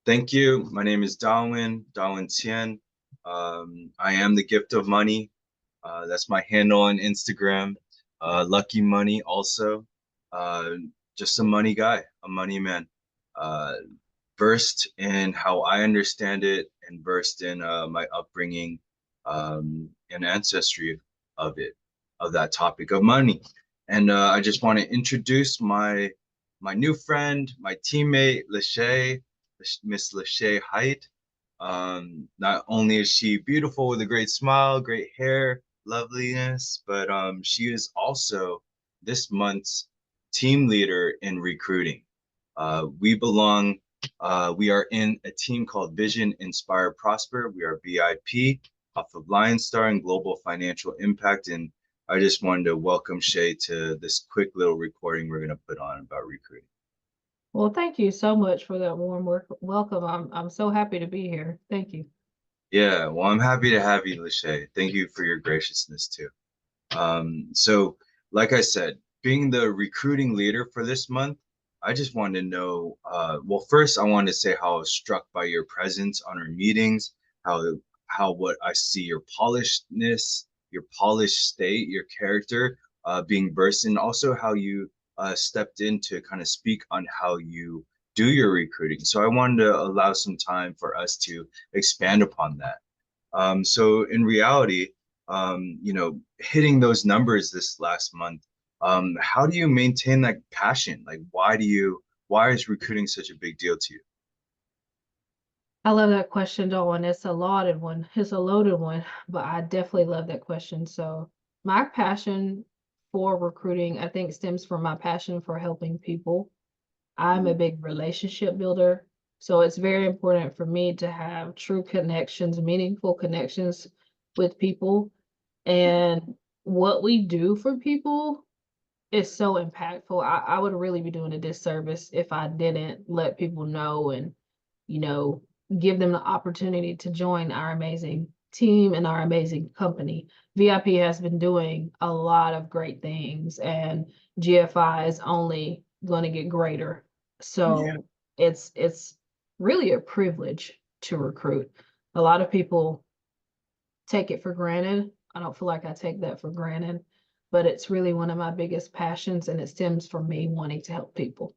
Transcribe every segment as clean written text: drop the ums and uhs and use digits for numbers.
Thank you. My name is DaWen Tien. I am the gift of money. That's my handle on Instagram. Lucky Money also. Uh, just a money guy, a money man. Uh, Versed in how I understand it and versed in my upbringing and ancestry of it, of that topic of money. And I just want to introduce my new friend, my teammate, Miss LaShay Hight. Not only is she beautiful with a great smile, great hair, loveliness, but she is also this month's team leader in recruiting. We belong, we are in a team called Vision, Inspire, Prosper. We are VIP off of Lion Star and Global Financial Impact. And I just wanted to welcome Shay to this quick little recording we're going to put on about recruiting. Well, thank you so much for that warm welcome. I'm so happy to be here. Thank you. Yeah, well, I'm happy to have you, LaShay. Thank you for your graciousness too. So, like I said, being the recruiting leader for this month, I just wanted to know, well, first I wanted to say how I was struck by your presence on our meetings, how what I see your polishedness, your polished state, your character being burst, and also how you stepped in to kind of speak on how you do your recruiting. So I wanted to allow some time for us to expand upon that. So in reality, hitting those numbers this last month, how do you maintain that passion? Like, why is recruiting such a big deal to you? I love that question, Dawn. It's a loaded one. It's a loaded one, but I definitely love that question. So my passion for recruiting, I think, stems from my passion for helping people. I'm a big relationship builder. So it's very important for me to have true connections, meaningful connections with people. And what we do for people is so impactful. I would really be doing a disservice if I didn't let people know and, you know, give them the opportunity to join our amazing team and our amazing company. VIP has been doing a lot of great things, and GFI is only going to get greater. Yeah, So it's really a privilege to recruit. A lot of people take it for granted. I don't feel like I take that for granted, but it's really one of my biggest passions, and it stems from me wanting to help people.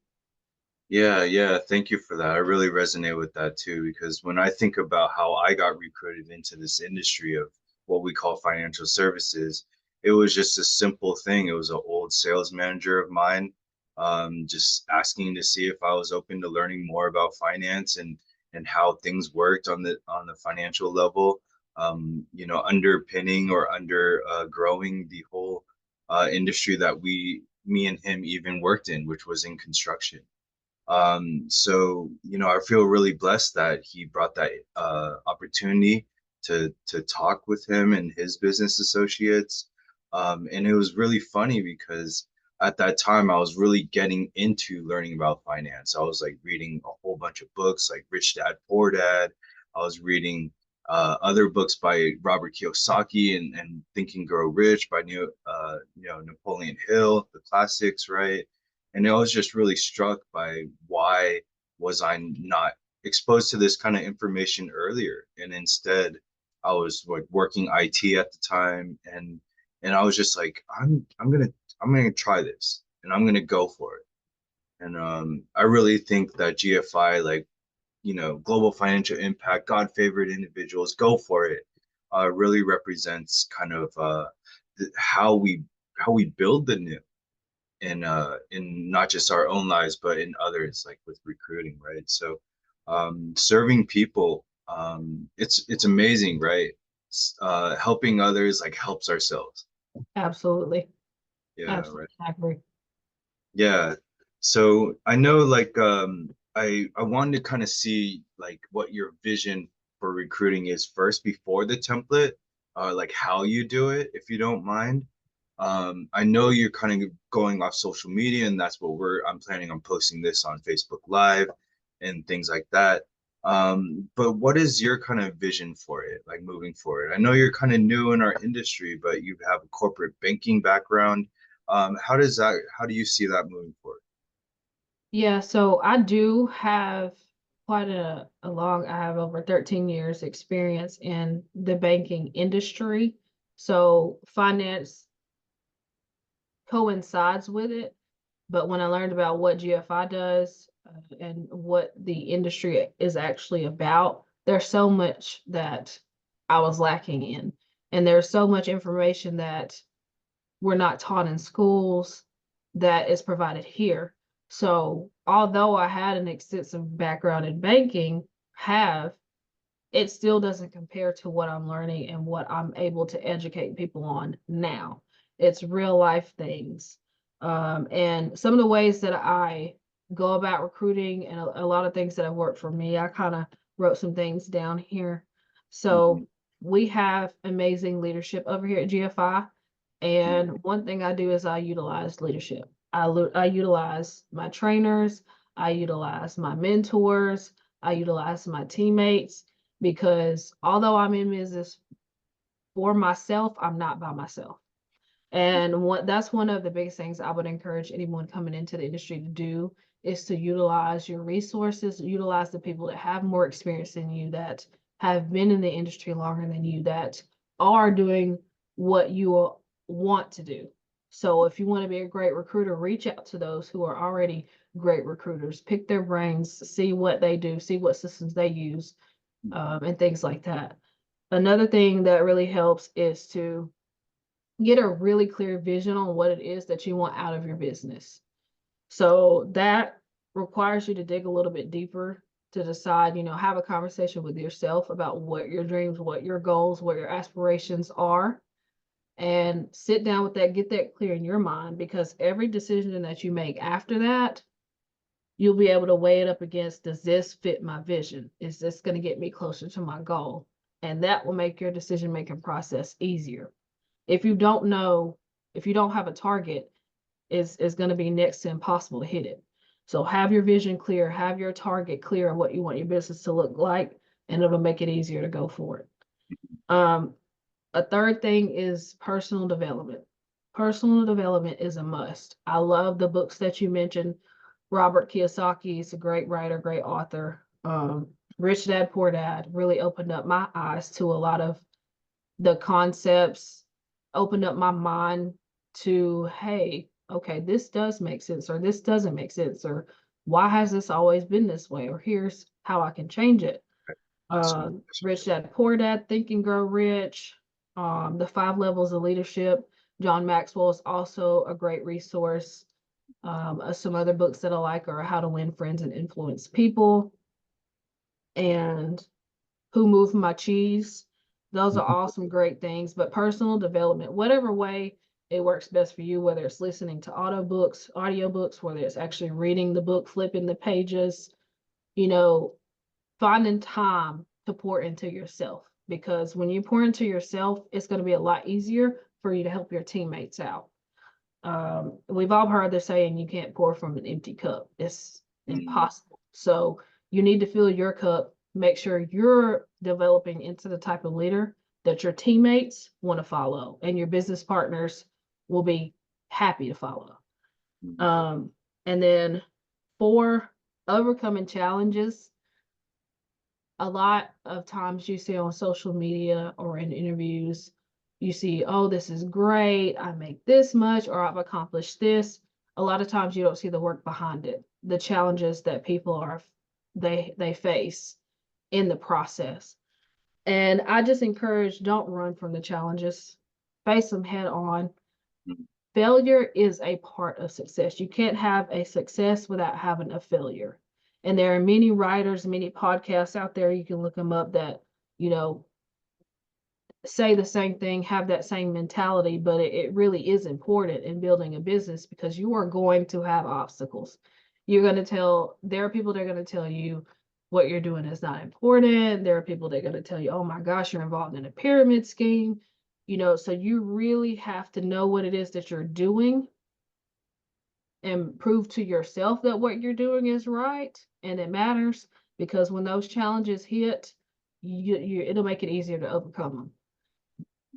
yeah. Thank you for that. I really resonate with that too, because when I think about how I got recruited into this industry of what we call financial services, it was just a simple thing. It was an old sales manager of mine, just asking to see if I was open to learning more about finance and how things worked on the financial level. Underpinning or under growing the whole industry that me and him even worked in, which was in construction. So I feel really blessed that he brought that opportunity to talk with him and his business associates. And it was really funny because at that time I was really getting into learning about finance. I was like reading a whole bunch of books like Rich Dad Poor Dad. I was reading other books by Robert Kiyosaki and Think and Grow Rich by Napoleon Hill, the classics, right? And I was just really struck by why was I not exposed to this kind of information earlier? And instead, I was like working IT at the time, and I was just like, I'm gonna try this, and I'm gonna go for it. And I really think that GFI, like global financial impact, God favored individuals, go for it, really represents kind of how we build the new in not just our own lives but in others, like with recruiting, right? So serving people, it's amazing, right? Helping others like helps ourselves. Absolutely. Yeah, right. Absolutely. I agree. Yeah. So I know, like, I wanted to kind of see like what your vision for recruiting is first before the template, like how you do it, if you don't mind. I know you're kind of going off social media, and that's what I'm planning on posting this on Facebook Live and things like that. But what is your kind of vision for it, like moving forward? I know you're kind of new in our industry, but you have a corporate banking background. How do you see that moving forward? Yeah, so I do have I have over 13 years experience in the banking industry. So finance coincides with it. But when I learned about what GFI does and what the industry is actually about, there's so much that I was lacking in. And there's so much information that we're not taught in schools that is provided here. So although I had an extensive background in banking, have it still doesn't compare to what I'm learning and what I'm able to educate people on now. It's real life things. And some of the ways that I go about recruiting and a lot of things that have worked for me, I kind of wrote some things down here. Mhm. So we have amazing leadership over here at GFI. And one thing I do is I utilize leadership. I utilize my trainers, I utilize my mentors, I utilize my teammates because although I'm in business for myself, I'm not by myself. And that's one of the biggest things I would encourage anyone coming into the industry to do is to utilize your resources, utilize the people that have more experience than you, that have been in the industry longer than you, that are doing what you want to do. So if you want to be a great recruiter, reach out to those who are already great recruiters, pick their brains, see what they do, see what systems they use, and things like that. Another thing that really helps is to get a really clear vision on what it is that you want out of your business. So that requires you to dig a little bit deeper to decide, have a conversation with yourself about what your dreams, what your goals, what your aspirations are, and sit down with that, get that clear in your mind, because every decision that you make after that, you'll be able to weigh it up against, does this fit my vision? Is this going to get me closer to my goal? And that will make your decision making process easier. If you don't know, if you don't have a target, is going to be next to impossible to hit it. So have your vision clear, have your target clear of what you want your business to look like, and it'll make it easier to go for it. A third thing is personal development. Personal development is a must. I love the books that you mentioned. Robert Kiyosaki is a great writer, great author. Rich Dad, Poor Dad really opened up my eyes to a lot of the concepts, opened up my mind to, hey, okay, this does make sense, or this doesn't make sense, or why has this always been this way, or here's how I can change it. Absolutely. Rich Dad, Poor Dad, Think and Grow Rich, The 5 Levels of Leadership. John Maxwell is also a great resource. Some other books that I like are How to Win Friends and Influence People and Who Moved My Cheese. Those are all some great things, but personal development, whatever way it works best for you, whether it's listening to audiobooks, whether it's actually reading the book, flipping the pages, you know, finding time to pour into yourself. Because when you pour into yourself, it's going to be a lot easier for you to help your teammates out. We've all heard the saying, you can't pour from an empty cup. It's impossible. So you need to fill your cup, make sure you're developing into the type of leader that your teammates want to follow and your business partners will be happy to follow. And then 4, overcoming challenges. A lot of times you see on social media or in interviews, you see, oh, this is great, I make this much, or I've accomplished this. A lot of times you don't see the work behind it, the challenges that people they face in the process. And I just encourage, don't run from the challenges, face them head on. Failure is a part of success. You can't have a success without having a failure. And there are many writers, many podcasts out there, you can look them up, that, say the same thing, have that same mentality, but it really is important in building a business because you are going to have obstacles. There are people that are going to tell you what you're doing is not important. There are people that are going to tell you, oh my gosh, you're involved in a pyramid scheme. So you really have to know what it is that you're doing and prove to yourself that what you're doing is right and it matters, because when those challenges hit, it'll make it easier to overcome them.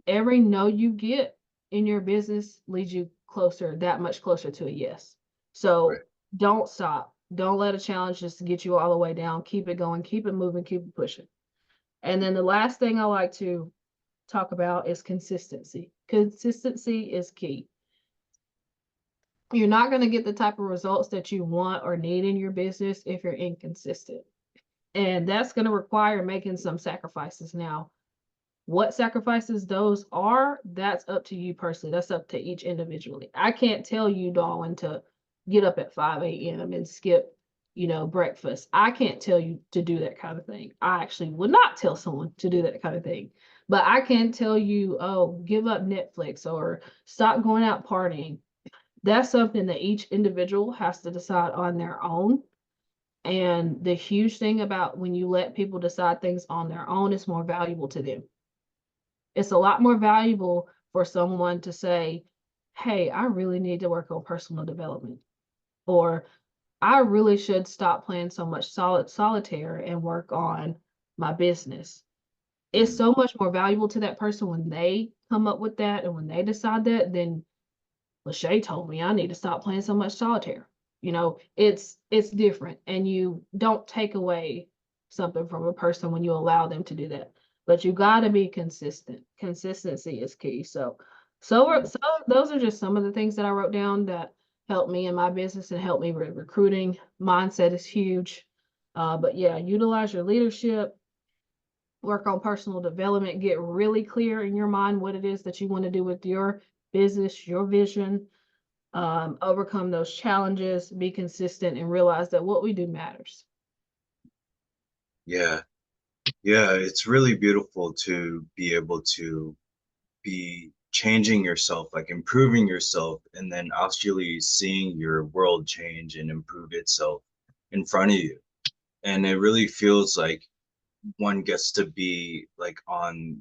Every no you get in your business leads you that much closer to a yes. So Right. don't stop. Don't let a challenge just get you all the way down. Keep it going, keep it moving, keep it pushing. And then the last thing I like to talk about is consistency. Consistency is key. You're not going to get the type of results that you want or need in your business if you're inconsistent. And that's going to require making some sacrifices. Now, what sacrifices those are, that's up to you personally. That's up to each individually. I can't tell you, Darwin, to get up at 5 a.m. and skip, breakfast. I can't tell you to do that kind of thing. I actually would not tell someone to do that kind of thing. But I can tell you, oh, give up Netflix or stop going out partying. That's something that each individual has to decide on their own. And the huge thing about when you let people decide things on their own, it's more valuable to them. It's a lot more valuable for someone to say, hey, I really need to work on personal development, or I really should stop playing so much solitaire and work on my business. It's Mm. so much more valuable to that person when they come up with that and when they decide that than LaShay told me I need to stop playing so much solitaire. It's different, and you don't take away something from a person when you allow them to do that. But you got to be consistent. Consistency is key. So those are just some of the things that I wrote down that helped me in my business and helped me with recruiting. Mindset is huge. But yeah, utilize your leadership, work on personal development, get really clear in your mind what it is that you want to do with your business, your vision, overcome those challenges, be consistent, and realize that what we do matters. Yeah. Yeah, it's really beautiful to be able to be changing yourself, like improving yourself, and then actually seeing your world change and improve itself in front of you. And it really feels like one gets to be like on,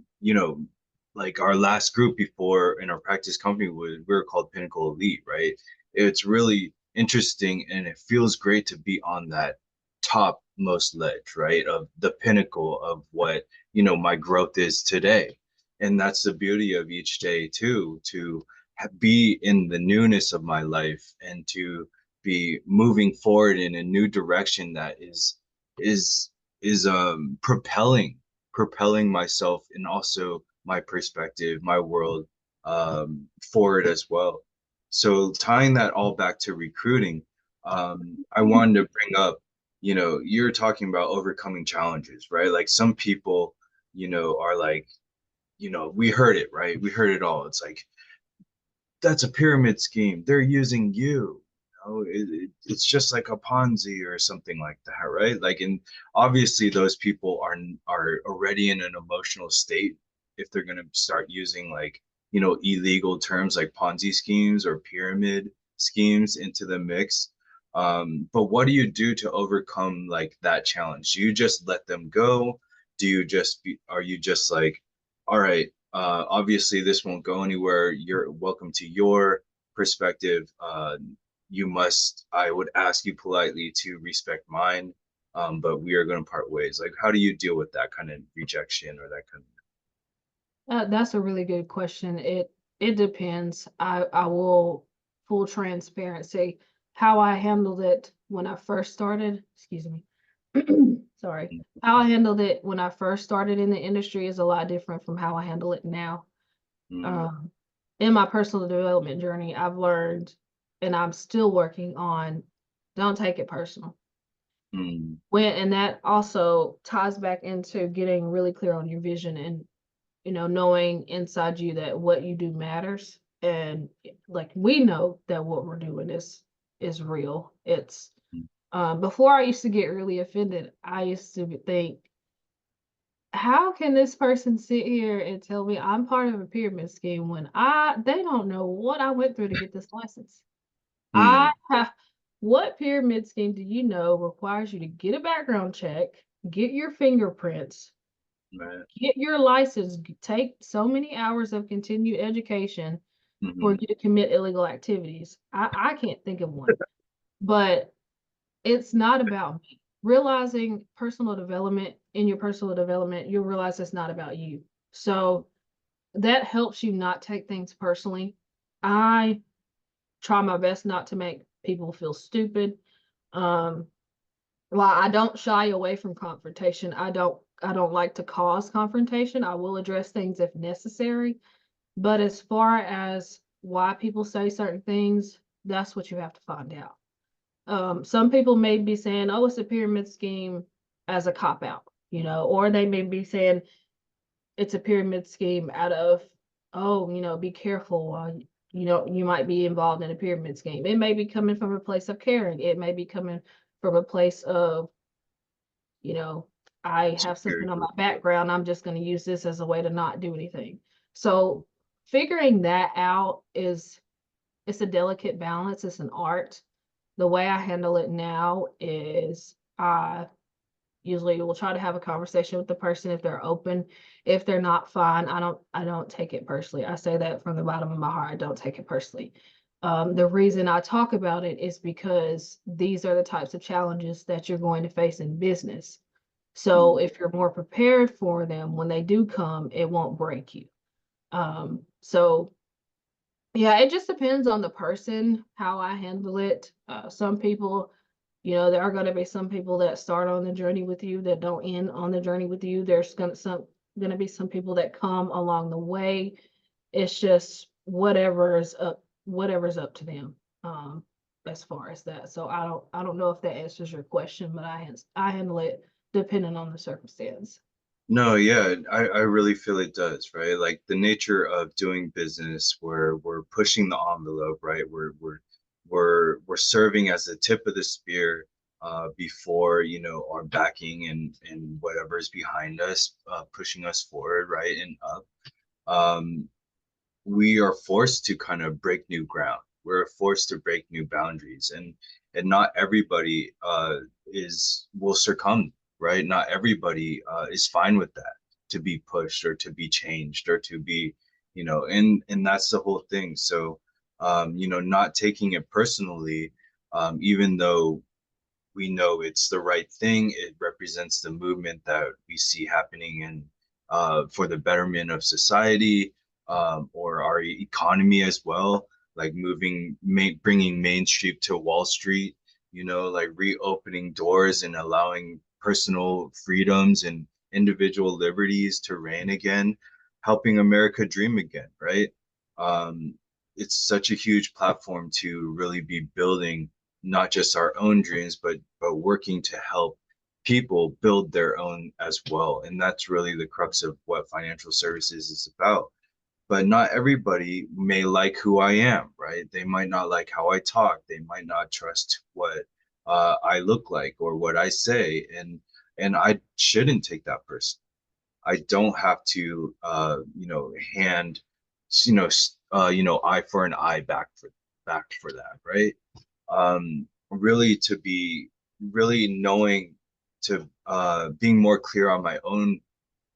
like our last group before in our practice company we were called Pinnacle Elite, right? It's really interesting and it feels great to be on that topmost ledge, right? Of the pinnacle of what, my growth is today. And that's the beauty of each day too, to be in the newness of my life and to be moving forward in a new direction that is propelling myself and also my perspective, my world forward as well. So tying that all back to recruiting, I wanted to bring up, you're talking about overcoming challenges, right? Like some people, are like, we heard it, right? We heard it all. It's like, that's a pyramid scheme. They're using you. It's just like a Ponzi or something like that, right? Like, and obviously those people are already in an emotional state if they're going to start using like, illegal terms like Ponzi schemes or pyramid schemes into the mix. But what do you do to overcome like that challenge? Do you just let them go? Are you just like, all right, obviously, this won't go anywhere. You're welcome to your perspective. I would ask you politely to respect mine, but we are going to part ways. Like, how do you deal with that kind of rejection or that kind of? That's a really good question. It depends. I will full transparency how I handled it when I first started. Excuse me. Sorry. How I handled it when I first started in the industry is a lot different from how I handle it now. Mm, Um, in my personal development journey, I've learned, and I'm still working on, don't take it personal. mm, And that also ties back into getting really clear on your vision and knowing inside you that what you do matters. And like we know that what we're doing is real. It's mm, before I used to get really offended, I used to think, how can this person sit here and tell me I'm part of a pyramid scheme when they don't know what I went through to get this license? I mm, have What pyramid scheme do you know requires you to get a background check, get your fingerprints, right. get your license, take so many hours of continued education for Hmm. you to commit illegal activities? I can't think of one. But it's not about me. Realizing personal development in your personal development, you'll realize it's not about you. So that helps you not take things personally. I try my best not to make people feel stupid Um, while I don't shy away from confrontation, I don't like to cause confrontation. I will address things if necessary. But as far as why people say certain things, that's what you have to find out. Some people may be saying, oh, it's a pyramid scheme as a cop out, or they may be saying it's a pyramid scheme out of, oh, be careful. You might be involved in a pyramid scheme. It may be coming from a place of caring. It may be coming from a place of, you know, I have something on Security. my background. I'm just going to use this as a way to not do anything. So figuring that out it's a delicate balance. It's an art. The way I handle it now is I usually will try to have a conversation with the person if they're open. If they're not, fine. I don't take it personally. I say that from the bottom of my heart. I don't take it personally. The reason I talk about it is because these are the types of challenges that you're going to face in business. So Mm. if you're more prepared for them when they do come, it won't break you. So yeah, it just depends on the person, how I handle it. Some people, there are going to be some people that start on the journey with you that don't end on the journey with you. There's going to be some people that come along the way. It's just whatever's up to them. As far as that. So I don't know if that answers your question, but I handle it depending on the circumstance. No, yeah, I really feel it does, right? Like the nature of doing business where we're pushing the envelope, right? We're serving as the tip of the spear before, our backing and whatever's behind us, pushing us forward, right? And up. Um, we are forced to kind of break new ground. We're forced to break new boundaries, and not everybody is will succumb, right? Not everybody is fine with that, to be pushed or to be changed or to be, and that's the whole thing. So, not taking it personally, even though we know it's the right thing. It represents the movement that we see happening in for the betterment of society, or our economy as well, like bringing Main Street to Wall Street, like reopening doors and allowing personal freedoms and individual liberties to reign again, helping America dream again, right? Um, it's such a huge platform to really be building not just our own dreams, but working to help people build their own as well. And that's really the crux of what financial services is about. But not everybody may like who I am, right? They might not like how I talk. They might not trust what I look like or what I say, and I shouldn't take that person. I don't have to, hand, eye for an eye back for that, right? Really to be really knowing to being more clear on my own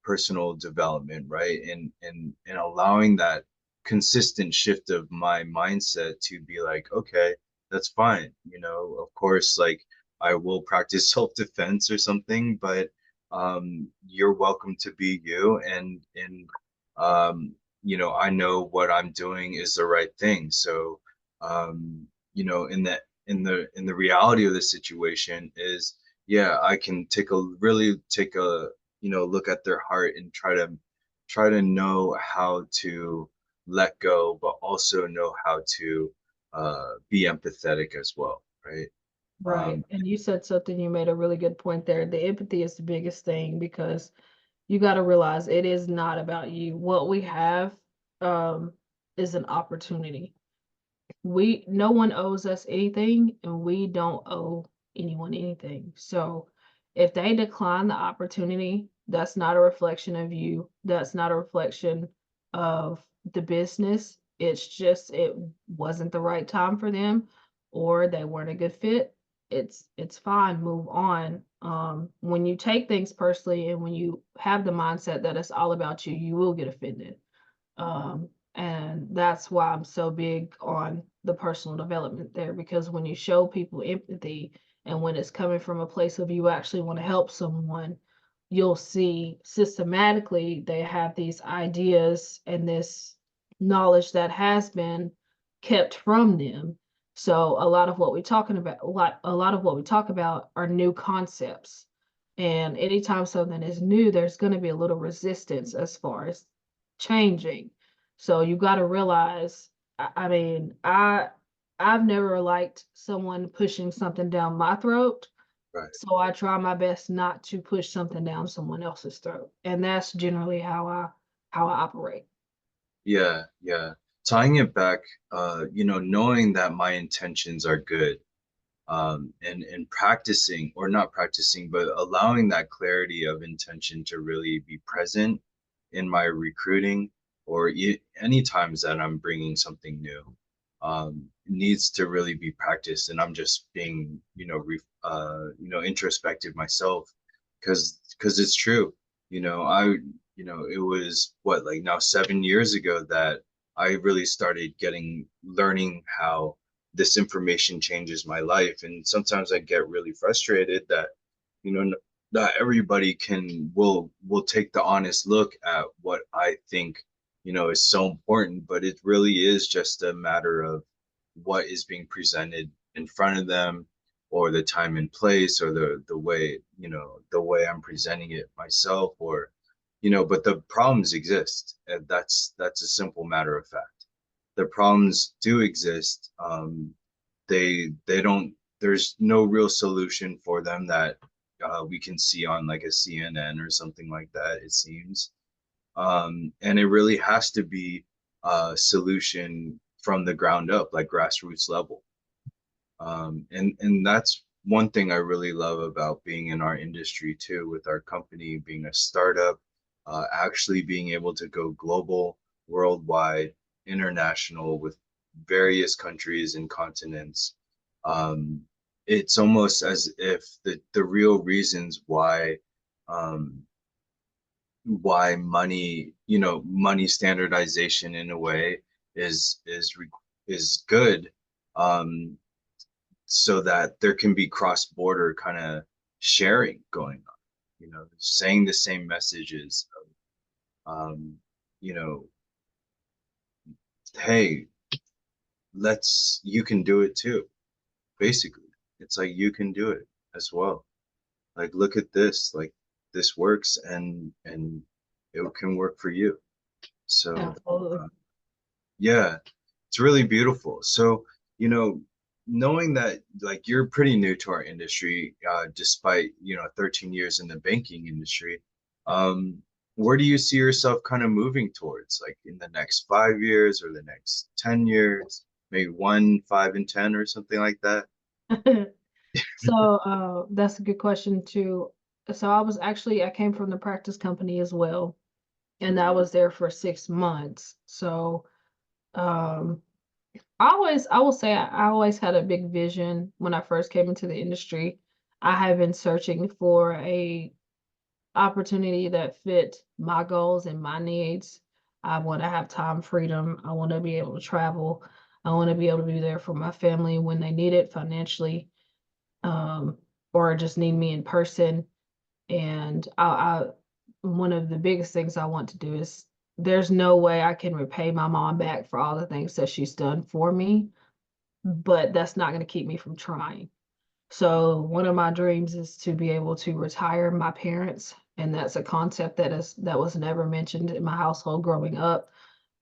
personal development, right? And allowing that consistent shift of my mindset to be like, okay, that's fine. Of course, like I will practice self-defense or something, but you're welcome to be you, and I know what I'm doing is the right thing. So in the reality of the situation is, yeah, I can take a look at their heart and try to know how to let go, but also know how to be empathetic as well, right? Right. And you said something, you made a really good point there. The empathy is the biggest thing because you got to realize it is not about you. What we have um, is an opportunity. No one owes us anything, and we don't owe anyone anything. So if they decline the opportunity, that's not a reflection of you. That's not a reflection of the business. It's just it wasn't the right time for them, or they weren't a good fit. It's fine, move on. When you take things personally and when you have the mindset that it's all about you, you will get offended. And that's why I'm so big on the personal development there, because when you show people empathy and when it's coming from a place of you actually want to help someone, you'll see systematically they have these ideas and this knowledge that has been kept from them. So a lot of what we talking about, a lot of what we talk about are new concepts. And anytime something is new, there's going to be a little resistance as far as changing. So you got to realize, I mean, I've never liked someone pushing something down my throat. Right. So I try my best not to push something down someone else's throat. And that's generally how I operate. Yeah, yeah. Tying it back, knowing that my intentions are good, and practicing, or not practicing, but allowing that clarity of intention to really be present in my recruiting, or any times that I'm bringing something new, needs to really be practiced. And I'm just being, introspective myself, because it's true. It was what, like now 7 years ago that I really started learning how this information changes my life. And sometimes I get really frustrated that, not everybody will take the honest look at what I think, is so important, but it really is just a matter of what is being presented in front of them, or the time and place, or the way, the way I'm presenting it myself, or, but the problems exist. And that's a simple matter of fact. The problems do exist. They don't, there's no real solution for them that we can see on like a CNN or something like that, it seems. And it really has to be a solution from the ground up, like grassroots level. And that's one thing I really love about being in our industry too, with our company being a startup, actually being able to go global, worldwide, international, with various countries and continents. Um, it's almost as if the real reasons um, why money standardization in a way is good, um, so that there can be cross-border kind of sharing going on, saying the same messages of, you know, hey, you can do it too. Basically, it's like you can do it as well. Like, look at this, like this works, and it can work for you. So, Absolutely. uh, yeah, it's really beautiful. So, you know, knowing that like you're pretty new to our industry, despite, 13 years in the banking industry, um, where do you see yourself kind of moving towards, like in the next 5 years or the next 10 years, maybe 1, 5, and 10 or something like that? So that's a good question too. So I came from the practice company as well, and I was there for 6 months. So um I will say I always had a big vision when I first came into the industry. I have been searching for a opportunity that fit my goals and my needs. I want to have time freedom. I want to be able to travel. I want to be able to be there for my family when they need it financially, um, or just need me in person. And one of the biggest things I want to do is, there's no way I can repay my mom back for all the things that she's done for me, but that's not going to keep me from trying. So one of my dreams is to be able to retire my parents, and that's a concept that was never mentioned in my household growing up.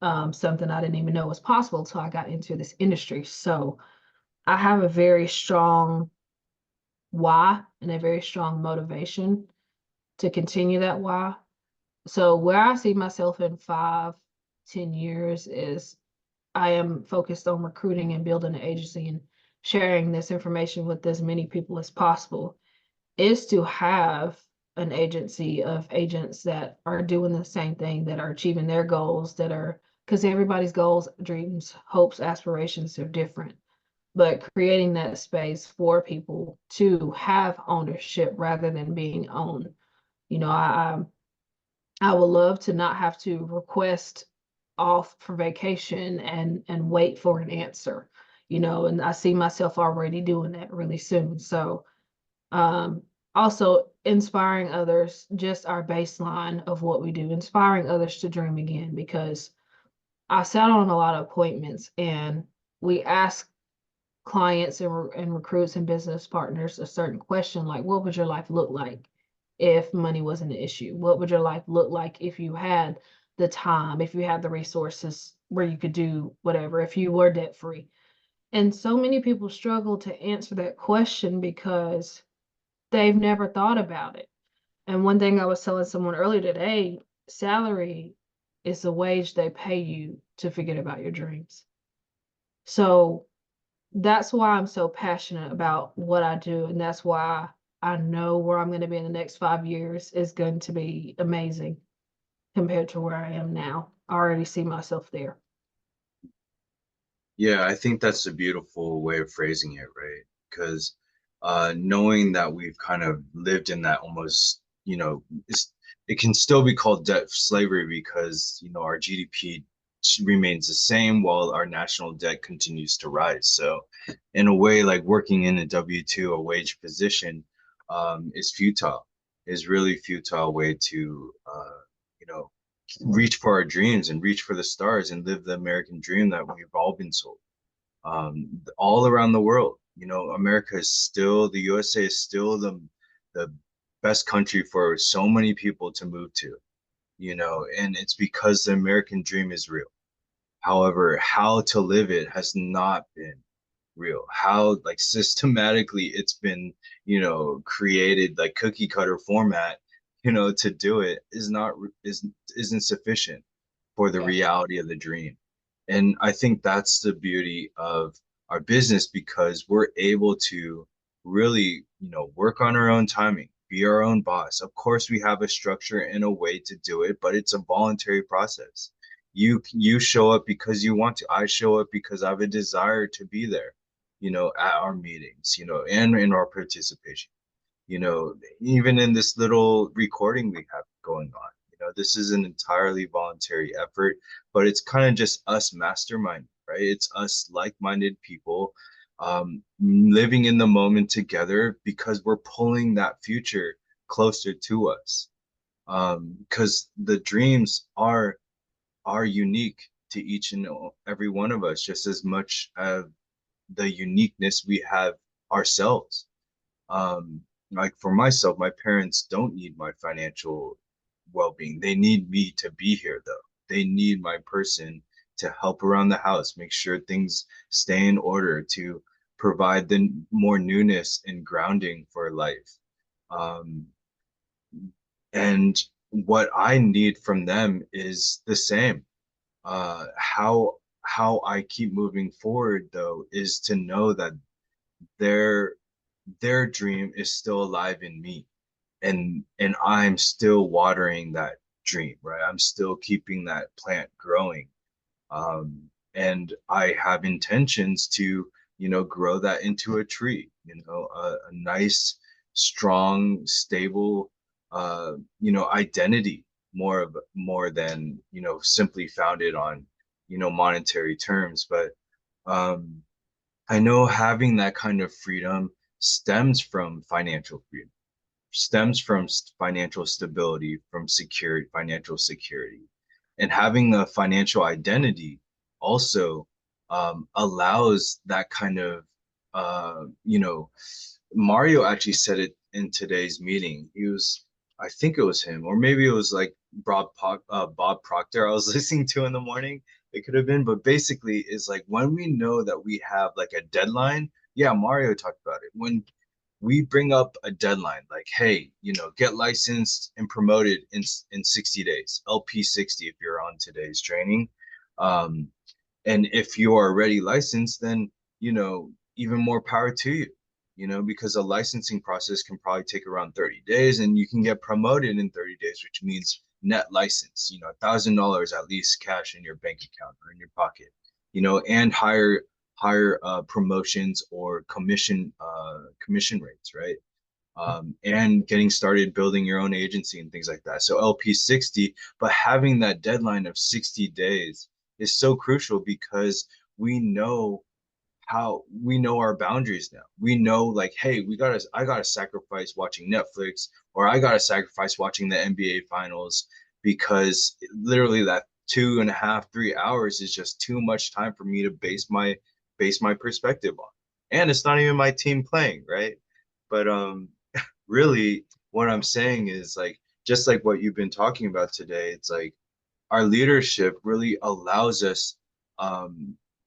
Something I didn't even know was possible until I got into this industry. So I have a very strong why and a very strong motivation to continue that why. So where I see myself in 5, 10 years is, I am focused on recruiting and building an agency and sharing this information with as many people as possible, is to have an agency of agents that are doing the same thing, that are achieving their goals, because everybody's goals, dreams, hopes, aspirations are different. But creating that space for people to have ownership rather than being owned. You know, I would love to not have to request off for vacation and wait for an answer, and I see myself already doing that really soon. So um also inspiring others, just our baseline of what we do, inspiring others to dream again, because I sat on a lot of appointments and we ask clients and recruits and business partners a certain question like, what would your life look like if money wasn't an issue? What would your life look like if you had the time, if you had the resources where you could do whatever, if you were debt free? And so many people struggle to answer that question because they've never thought about it. And one thing I was telling someone earlier today, salary is the wage they pay you to forget about your dreams. So that's why I'm so passionate about what I do. And that's why I know where I'm going to be in the next 5 years is going to be amazing compared to where I am now. I already see myself there. Yeah, I think that's a beautiful way of phrasing it, right? Because knowing that we've kind of lived in that almost, it can still be called debt slavery because, our GDP remains the same while our national debt continues to rise. So, in a way, like working in a W-2, a wage position, is futile, is really futile way to, you know, reach for our dreams and reach for the stars and live the American dream that we've all been sold all around the world. America is still, the USA is still the best country for so many people to move to, and it's because the American dream is real. However, how to live it has not been real. How like systematically it's been, created like cookie cutter format, to do it is not isn't sufficient for the Yeah. reality of the dream. And I think that's the beauty of our business because we're able to really, work on our own timing, be our own boss. Of course, we have a structure and a way to do it, but it's a voluntary process. You show up because you want to. I show up because I have a desire to be there, at our meetings, and in our participation even in this little recording we have going on. This is an entirely voluntary effort, but it's kind of just us mastermind, right? It's us like-minded people living in the moment together because we're pulling that future closer to us. Because the dreams are unique to each and every one of us, just as much as the uniqueness we have ourselves. Like for myself, my parents don't need my financial well-being. They need me to be here though. They need my person to help around the house, make sure things stay in order, to provide the more newness and grounding for life. Um, and what I need from them is the same. How I keep moving forward though is to know that their their dream is still alive in me and I'm still watering that dream, right? I'm still keeping that plant growing. And I have intentions to, grow that into a tree, a nice, strong, stable, identity more than, simply founded on, monetary terms. But um, I know having that kind of freedom stems from financial freedom, stems from financial stability, from security, financial security. And having a financial identity also allows that kind of, Mario actually said it in today's meeting. I think it was him, or maybe it was like Bob Proctor I was listening to in the morning. It could have been, but basically, it's like when we know that we have like a deadline. Yeah, Mario talked about it. When we bring up a deadline like, hey, get licensed and promoted in 60 days, LP 60 if you're on today's training. Um, and if you are already licensed, then, even more power to you, because a licensing process can probably take around 30 days and you can get promoted in 30 days, which means net license, $1,000 at least cash in your bank account or in your pocket, and higher promotions or commission rates, right? And getting started building your own agency and things like that. So LP 60, but having that deadline of 60 days is so crucial because we know we know our boundaries now. We know like, hey, I gotta sacrifice watching Netflix or I gotta sacrifice watching the NBA finals because literally that 2.5, 3 hours is just too much time for me to base my perspective on. and it's not even my team playing, right? But really what I'm saying is like just like what you've been talking about today, it's like our leadership really allows us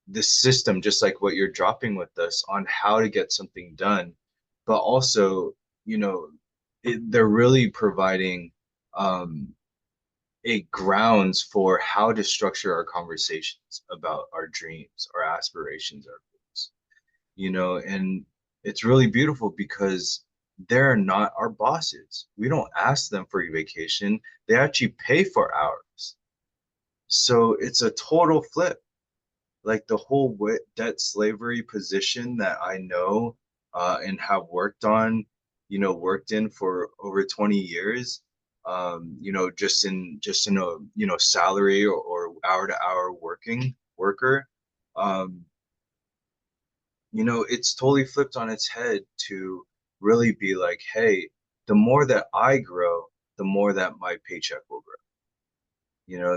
this system, just like what you're dropping with us on how to get something done, but also, you know, they're really providing um, a grounds for how to structure our conversations about our dreams, our aspirations, our goals, and it's really beautiful because they're not our bosses. We don't ask them for a vacation. They actually pay for ours. So it's a total flip. Like the whole debt slavery position that I know and have worked on, worked in for over 20 years, just in a, salary or hour to hour working worker. Um, it's totally flipped on its head to really be like, hey, the more that I grow, the more that my paycheck will grow.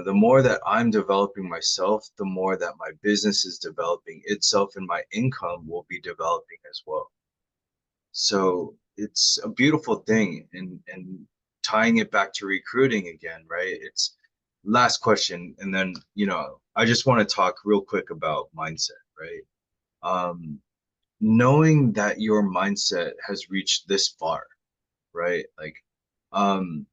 The more that I'm developing myself, the more that my business is developing itself and my income will be developing as well. So it's a beautiful thing. And tying it back to recruiting again, right? It's last question. And then, I just want to talk real quick about mindset, right? Knowing that your mindset has reached this far, right? Like, um,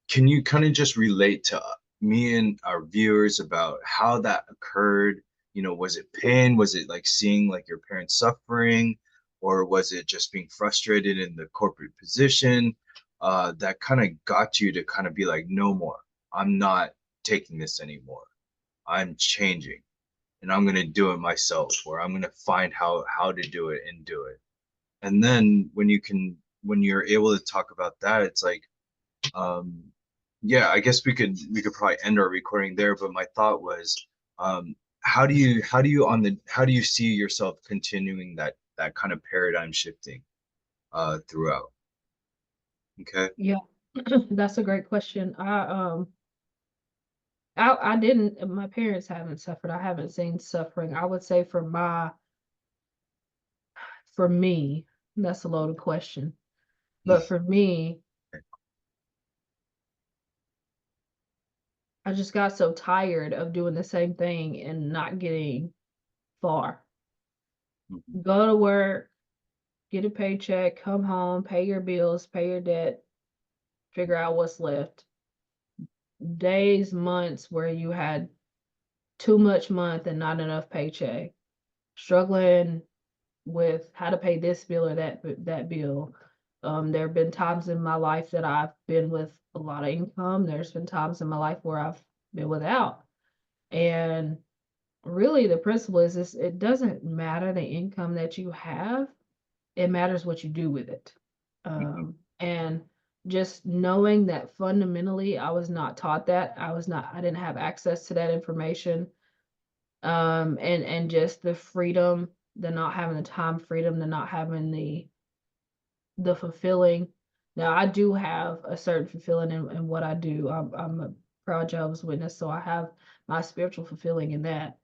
can you kind of just relate to me and our viewers about how that occurred? Was it pain? Was it like seeing like your parents suffering, or was it just being frustrated in the corporate position that kind of got you to kind of be like, no more. I'm not taking this anymore. I'm changing, and I'm gonna do it myself, or I'm gonna find how to do it and do it. And then when you're able to talk about that, it's like um, yeah, I guess we could probably end our recording there, but my thought was, how do you see yourself continuing that kind of paradigm shifting throughout? Okay. Yeah, that's a great question. I didn't, my parents haven't suffered. I haven't seen suffering. I would say for me, that's a loaded question. But for me, I just got so tired of doing the same thing and not getting far. Mhm. Go to work, get a paycheck, come home, pay your bills, pay your debt, figure out what's left. Days, months where you had too much month and not enough paycheck, struggling with how to pay this bill or that bill. There have been times in my life that I've been with a lot of income. There's been times in my life where I've been without. And really the principle is this: it doesn't matter the income that you have, it matters what you do with it. And just knowing that fundamentally I was not taught that. I didn't have access to that information. And just the freedom, the not having the time freedom, the not having the fulfilling. Now I do have a certain fulfilling in what I do. I'm a proud Jehovah's Witness, so I have my spiritual fulfilling in that.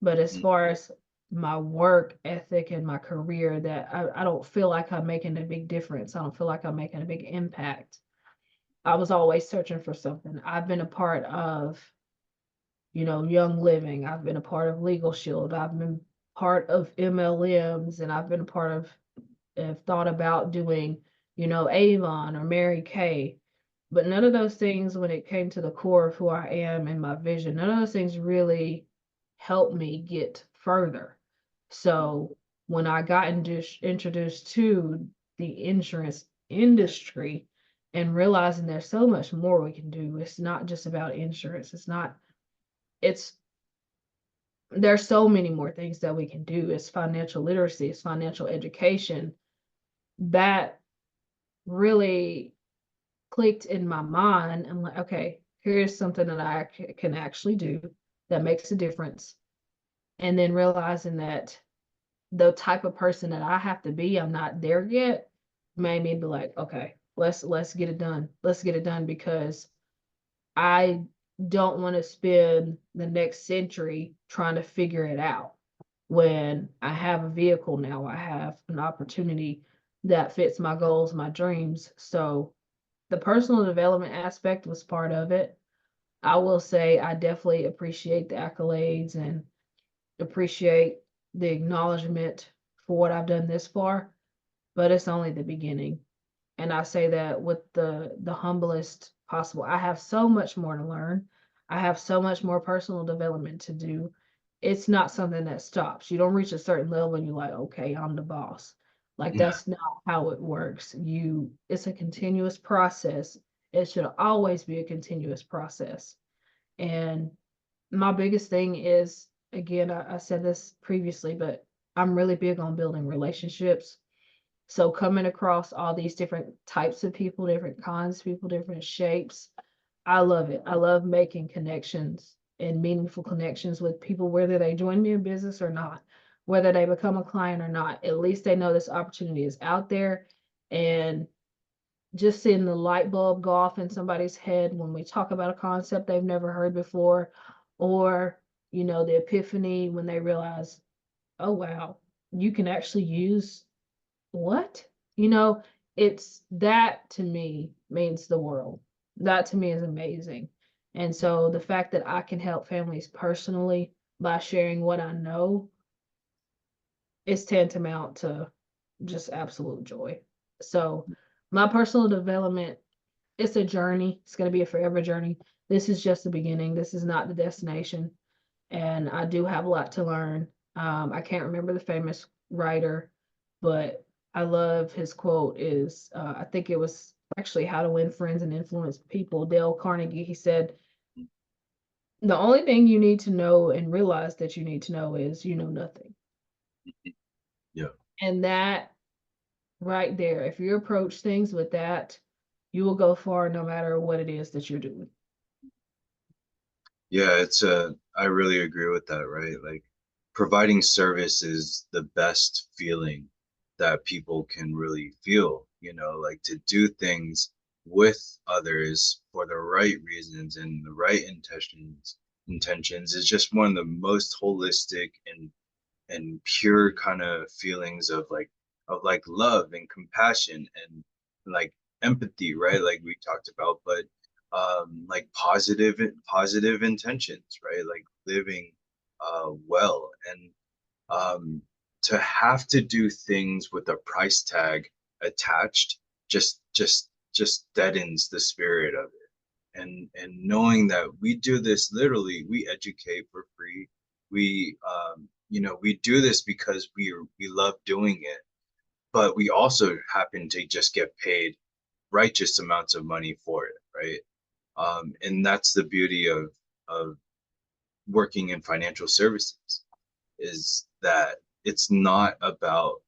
But as Mhm. far as my work ethic and my career, that I don't feel like I'm making a big difference. I don't feel like I'm making a big impact. I was always searching for something. I've been a part of, Young Living. I've been a part of Legal Shield. I've been part of MLMs, and I've been a part of, have thought about doing, Avon or Mary Kay. But none of those things, when it came to the core of who I am and my vision, none of those things really helped me get further. So when I got introduced to the insurance industry and realizing there's so much more we can do, it's not just about insurance. It's there's so many more things that we can do. It's financial literacy, it's financial education. That really clicked in my mind. I'm like, okay, here's something that I can actually do that makes a difference. And then realizing that the type of person that I have to be, I'm not there yet, made me be like, okay, let's get it done. Let's get it done because I don't want to spend the next century trying to figure it out. when I have a vehicle now, I have an opportunity that fits my goals, my dreams. So the personal development aspect was part of it. I will say I definitely appreciate the accolades and appreciate the acknowledgement for what I've done this far, but it's only the beginning. And I say that with the humblest possible. I have so much more to learn. I have so much more personal development to do. It's not something that stops. You don't reach a certain level and you're like, okay, I'm the boss. Like Yeah. that's not how it works. It's a continuous process. It should always be a continuous process. And my biggest thing is, again, I said this previously, but I'm really big on building relationships. So coming across all these different types of people, different kinds of people, different shapes, I love it. I love making connections and meaningful connections with people, whether they join me in business or not, whether they become a client or not. At least they know this opportunity is out there. And just seeing the light bulb go off in somebody's head when we talk about a concept they've never heard before, or, the epiphany when they realize, oh, wow, you can actually use what? You know, it's that to me means the world. That to me is amazing. And so the fact that I can help families personally by sharing what I know is tantamount to just absolute joy. So my personal development, it's a journey. It's going to be a forever journey. This is just the beginning. This is not the destination. And I do have a lot to learn. I can't remember the famous writer, but I love his quote is, I think it was actually How to Win Friends and Influence People, Dale Carnegie. He said, the only thing you need to know and realize that you need to know is you know nothing. Yeah. And that right there, if you approach things with that, you will go far no matter what it is that you're doing. Yeah, I really agree with that, right? Like providing service is the best feeling that people can really feel, like to do things with others for the right reasons and the right intentions is just one of the most holistic and pure kind of feelings of like love and compassion and like empathy, right? Like we talked about, but like positive intentions, right? Like living well and um to have to do things with a price tag attached just deadens the spirit of it. And knowing that we do this literally, we educate for free. We do this because we love doing it, but we also happen to just get paid righteous amounts of money for it, right? And that's the beauty of working in financial services is that it's not about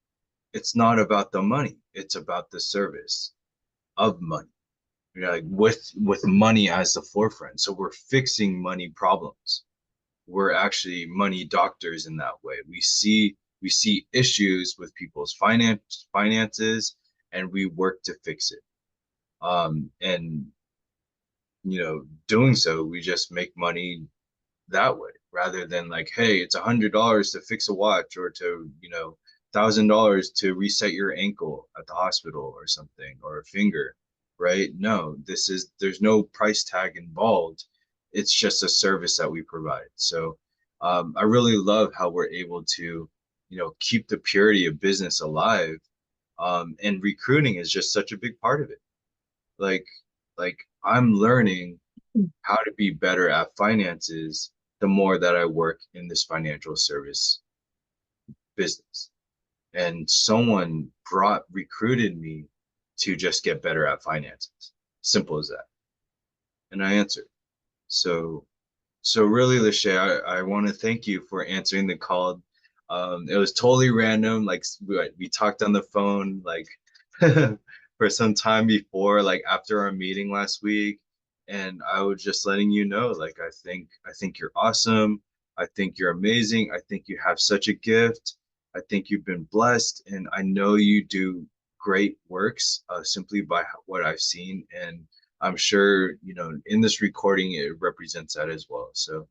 the money. It's about the service of money. Like with money as the forefront. So we're fixing money problems. We're actually money doctors in that way. We see issues with people's finances and we work to fix it. And doing so, we just make money that way rather than like, hey, it's $100 to fix a watch or to, $1,000 to reset your ankle at the hospital or something or a finger, right? No, there's no price tag involved. It's just a service that we provide. So I really love how we're able to, keep the purity of business alive. And recruiting is just such a big part of it. Like, like I'm learning how to be better at finances the more that I work in this financial service business. And someone recruited me to just get better at finances. Simple as that. And I answered. So, so really, LaShay, I want to thank you for answering the call. It was totally random. Like we talked on the phone, like for some time before, like after our meeting last week, and I was just letting you know, like I think you're awesome. I think you're amazing. I think you have such a gift. I think you've been blessed, and I know you do great works simply by what I've seen, and I'm sure in this recording it represents that as well. So